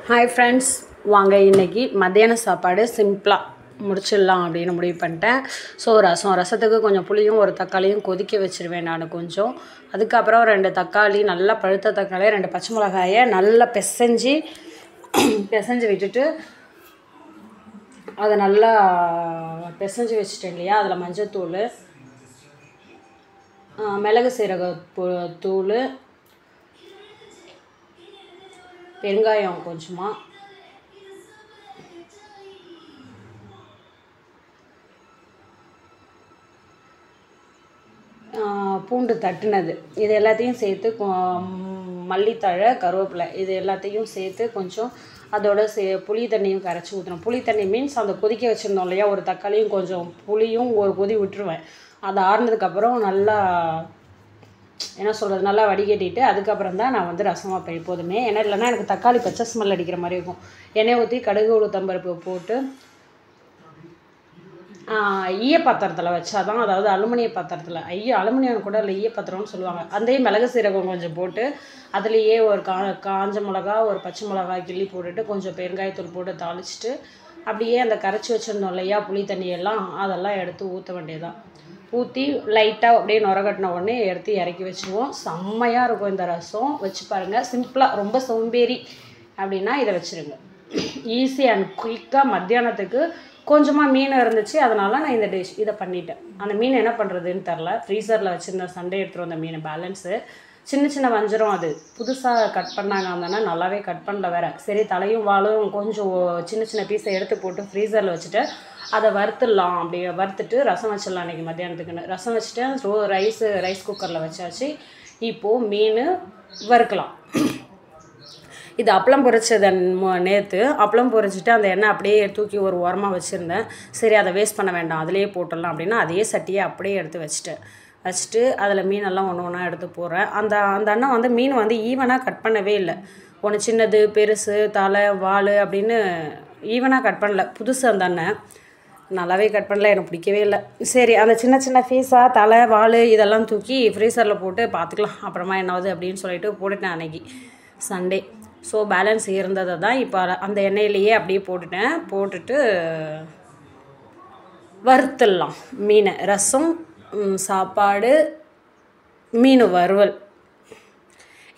Hi friends, வாங்க இன்றைக்கி மத்தியான சாப்பாடு சிம்பிளாக முடிச்சிடலாம் அப்படின்னு முடிவு பண்ணிட்டேன். ஸோ ரசத்துக்கு கொஞ்சம் புளியும் ஒரு தக்காளியும் கொதிக்க வச்சுருவேன் நான் கொஞ்சம். அதுக்கப்புறம் 2 தக்காளி, நல்லா பழுத்த தக்காளி, 2 பச்சை மிளகாயை நல்லா பிசைஞ்சு விட்டுட்டு அதை நல்லா பிசைஞ்சு வச்சுட்டேன் இல்லையா. அதில் மஞ்சத்தூள், மிளகு சீரக தூள், பெருங்காயம் கொஞ்சமாக, பூண்டு தட்டுனது, இது எல்லாத்தையும் சேர்த்து மல்லித்தழை, கருவேப்பிலை, இது எல்லாத்தையும் சேர்த்து கொஞ்சம் அதோட புளி தண்ணியும் கரைச்சி ஊற்றணும். புளி தண்ணி மீன்ஸ் அந்த கொதிக்க வச்சுருந்தோம் இல்லையா, ஒரு தக்காளியும் கொஞ்சம் புளியும் ஒரு கொதி விட்டுருவேன். அது ஆறுனதுக்கப்புறம் நல்லா என்ன சொல்கிறது, நல்லா வடிகட்டிட்டு அதுக்கப்புறம் தான் நான் ரசம் வைப்பேன் எப்போதுமே. ஏன்னா இல்லைன்னா எனக்கு தக்காளி பச்சை ஸ்மெல் அடிக்கிற மாதிரி இருக்கும். எண்ணெய் ஊற்றி கடுகு உளுத்தம்பருப்பு போட்டு ஈய பாத்திரத்தில் வச்சாதான், அதாவது அலுமினிய பாத்திரத்தில், அலுமினியம் கூட இல்லை, ஈய பாத்திரம்னு சொல்லுவாங்க. அந்த மிளகு சீரகம் கொஞ்சம் போட்டு அதுலேயே ஒரு காஞ்ச மிளகா, ஒரு பச்சை மிளகா கிள்ளி போட்டுட்டு கொஞ்சம் பெருங்காயத்தூள் போட்டு தாளிச்சிட்டு அப்படியே அந்த கரைச்சி வச்சுருந்தோம் இல்லையா புளி தண்ணியெல்லாம், அதெல்லாம் எடுத்து ஊற்ற வேண்டியதான். ஊற்றி லைட்டாக அப்படியே நுரகட்டின உடனே எடுத்து இறக்கி வச்சுருவோம். செம்மையாக இருக்கும் இந்த ரசம். வச்சு பாருங்கள். சிம்பிளாக, ரொம்ப சோம்பேறி அப்படின்னா இதை வச்சுருங்க. ஈஸி அண்ட் குயிக்காக. மத்தியானத்துக்கு கொஞ்சமாக மீன் இருந்துச்சு, அதனால் நான் இந்த இதை பண்ணிட்டேன். அந்த மீன் என்ன பண்ணுறதுன்னு தெரில. ஃப்ரீசரில் வச்சுருந்தேன், சண்டே எடுத்துகிட்டு வந்த மீன் பேலன்ஸு. சின்ன வஞ்சரம், அது புதுசாக கட் பண்ணாங்க. அந்தனா நல்லாவே கட் பண்ணல வேறு. சரி, தலையும் வாலும் கொஞ்சம் சின்ன பீஸை எடுத்து போட்டு ஃப்ரீசரில் வச்சுட்டு அதை வறுத்துடலாம். அப்படியே வறுத்துட்டு ரசம் வச்சிடலாம் அன்றைக்கி மத்தியானத்துக்குன்னு. ரசம் வச்சுட்டு ரைஸ் குக்கரில் வச்சாச்சு. இப்போது மீன் வறுக்கலாம். இது அப்பளம் பொரிச்சது. நேற்று அப்பளம் பொரிச்சிட்டு அந்த எண்ணெய் அப்படியே தூக்கி ஒரு ஓரமாக வச்சுருந்தேன். சரி, அதை வேஸ்ட் பண்ண வேண்டாம், அதிலே போட்டுடலாம் அப்படின்னா அதே சட்டியை அப்படியே எடுத்து வச்சுட்டு அதில் மீனெல்லாம் ஒன்றா எடுத்து போடுறேன். அந்த அண்ணன் மீன் ஈவனாக கட் பண்ணவே இல்லை. ஒன்று சின்னது, பெருசு, தலை, வால் அப்படின்னு ஈவனாக கட் பண்ணல. புதுசு அந்த அண்ணன் நல்லாவே கட் பண்ணல, எனக்கு பிடிக்கவே இல்லை. சரி, அந்த சின்ன பீஸாக தலை, வால் இதெல்லாம் தூக்கி ஃப்ரீசரில் போட்டு பார்த்துக்கலாம் அப்புறமா என்னாவது அப்படின்னு சொல்லிட்டு போட்டுட்டேன் அன்றைக்கி சண்டே. ஸோ பேலன்ஸ் இருந்ததை தான் இப்போ அந்த எண்ணெயிலேயே அப்படியே போட்டுட்டு வறுத்துடலாம் மீனை. ரசம், சாப்பாடு, மீன் வறுவல்.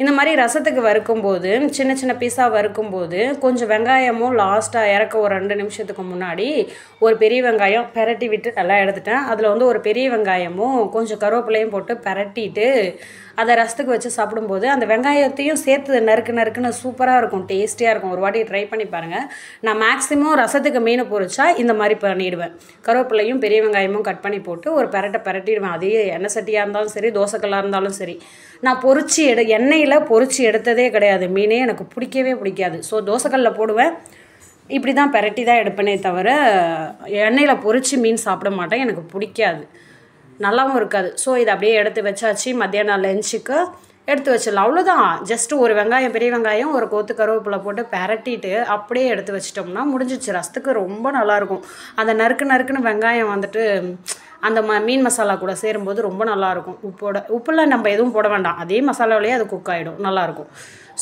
இந்த மாதிரி ரசத்துக்கு வறுக்கும்போது சின்ன பீஸாக வறுக்கும்போது கொஞ்சம் வெங்காயமும் லாஸ்ட்டாக இறக்க ஒரு 2 நிமிஷத்துக்கு முன்னாடி ஒரு பெரிய வெங்காயம் பெரட்டி விட்டு நல்லா எடுத்துட்டேன். அதில் ஒரு பெரிய வெங்காயமும் கொஞ்சம் கருவேப்பிலையும் போட்டு பெரட்டிட்டு அதை ரசத்துக்கு வச்சு சாப்பிடும்போது அந்த வெங்காயத்தையும் சேர்த்து நறுக்குன்னு சூப்பராக இருக்கும், டேஸ்டியாக இருக்கும். ஒரு வாட்டி ட்ரை பண்ணி பாருங்கள். நான் மேக்ஸிமம் ரசத்துக்கு மீன் பொரிச்சா இந்த மாதிரி பண்ணிவிடுவேன். கருவேப்பிலையும் பெரிய வெங்காயமும் கட் பண்ணி போட்டு ஒரு பெரட்டிடுவேன். அதே எண்ணெய் சட்டியாக இருந்தாலும் சரி, தோசைக்கல்லாக இருந்தாலும் சரி. நான் எண்ணெயில் பொரிச்சு எடுத்ததே கிடையாது. மீனே எனக்கு பிடிக்கவே பிடிக்காது. ஸோ தோசைக்கல்லில் போடுவேன், இப்படி தான் பெரட்டி தான் எடுப்பேனே தவிர எண்ணெயில் பொரிச்சு மீன் சாப்பிட மாட்டேன், எனக்கு பிடிக்காது, நல்லாவும் இருக்காது. ஸோ இதை அப்படியே எடுத்து வச்சாச்சு. மத்தியானம் லஞ்சுக்கு எடுத்து வச்சிடலாம். அவ்வளோதான். ஜஸ்ட்டு ஒரு வெங்காயம், பெரிய வெங்காயம், ஒரு கொத்து கருவேப்பிலை போட்டு பெரட்டிட்டு அப்படியே எடுத்து வச்சிட்டோம்னா முடிஞ்சிச்சு. ரசத்துக்கு ரொம்ப நல்லாயிருக்கும். அந்த நறுக்குன்னு வெங்காயம் அந்த மீன் மசாலா கூட சேரும்போது ரொம்ப நல்லாயிருக்கும். உப்புலாம் நம்ம எதுவும் போட வேண்டாம், அதே மசாலாவிலேயே அது குக் ஆகிடும், நல்லாயிருக்கும்.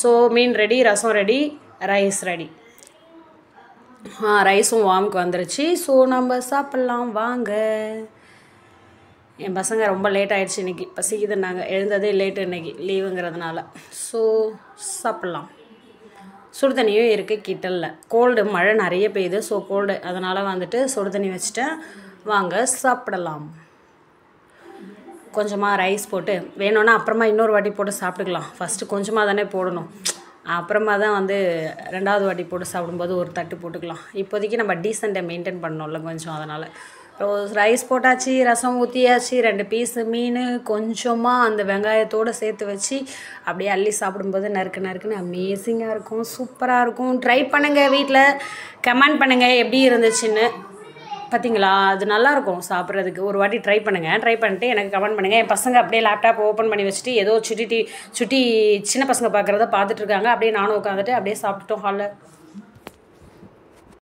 ஸோ மீன் ரெடி, ரசம் ரெடி, ரைஸ் ரெடி. ரைஸும் வார்முக்கு வந்துருச்சு. ஸோ நம்ம சாப்பிட்லாம் வாங்க. என் பசங்க ரொம்ப லேட் ஆகிடுச்சு இன்றைக்கி, பசிக்குதுன்னாங்க. எழுந்ததே லேட்டு இன்றைக்கி, லீவுங்கிறதுனால. ஸோ சாப்பிட்லாம். சுடு தண்ணியும் இருக்குது கிட்டலில். கோல்டு, மழை நிறைய பெய்யுது. ஸோ கோல்டு, அதனால் சுடு தண்ணி வச்சுட்டேன். வாங்க சாப்பிடலாம். கொஞ்சமாக ரைஸ் போட்டு வேணும்னா அப்புறமா இன்னொரு வாட்டி போட்டு சாப்பிட்டுக்கலாம். ஃபஸ்ட்டு கொஞ்சமாக தானே போடணும், அப்புறமா தான் 2வது வாட்டி போட்டு சாப்பிடும்போது ஒரு தட்டு போட்டுக்கலாம். இப்போதைக்கு நம்ம டீசெண்ட்டை மெயின்டைன் பண்ணோம்ல கொஞ்சம், அதனால். ரைஸ் போட்டாச்சு, ரசம் ஊற்றியாச்சு, 2 பீஸு மீன் கொஞ்சமாக அந்த வெங்காயத்தோடு சேர்த்து வச்சு அப்படியே அள்ளி சாப்பிடும்போது நறுக்குன்னு அமேசிங்காக இருக்கும், சூப்பராக இருக்கும். ட்ரை பண்ணுங்கள் வீட்டில், கமெண்ட் பண்ணுங்கள் எப்படி இருந்துச்சுன்னு. பார்த்தீங்களா, அது நல்லாயிருக்கும் சாப்பிட்றதுக்கு. ஒரு வாட்டி ட்ரை பண்ணுங்கள். ட்ரை பண்ணிட்டு எனக்கு கமெண்ட் பண்ணுங்கள். என் பசங்க அப்படியே லேப்டாப் ஓப்பன் பண்ணி வச்சுட்டு ஏதோ சுட்டி சின்ன பசங்க பார்க்குறத பார்த்துட்ருக்காங்க. அப்படியே நானும் உட்காந்துட்டு அப்படியே சாப்பிட்டுட்டோம் ஹாலில்.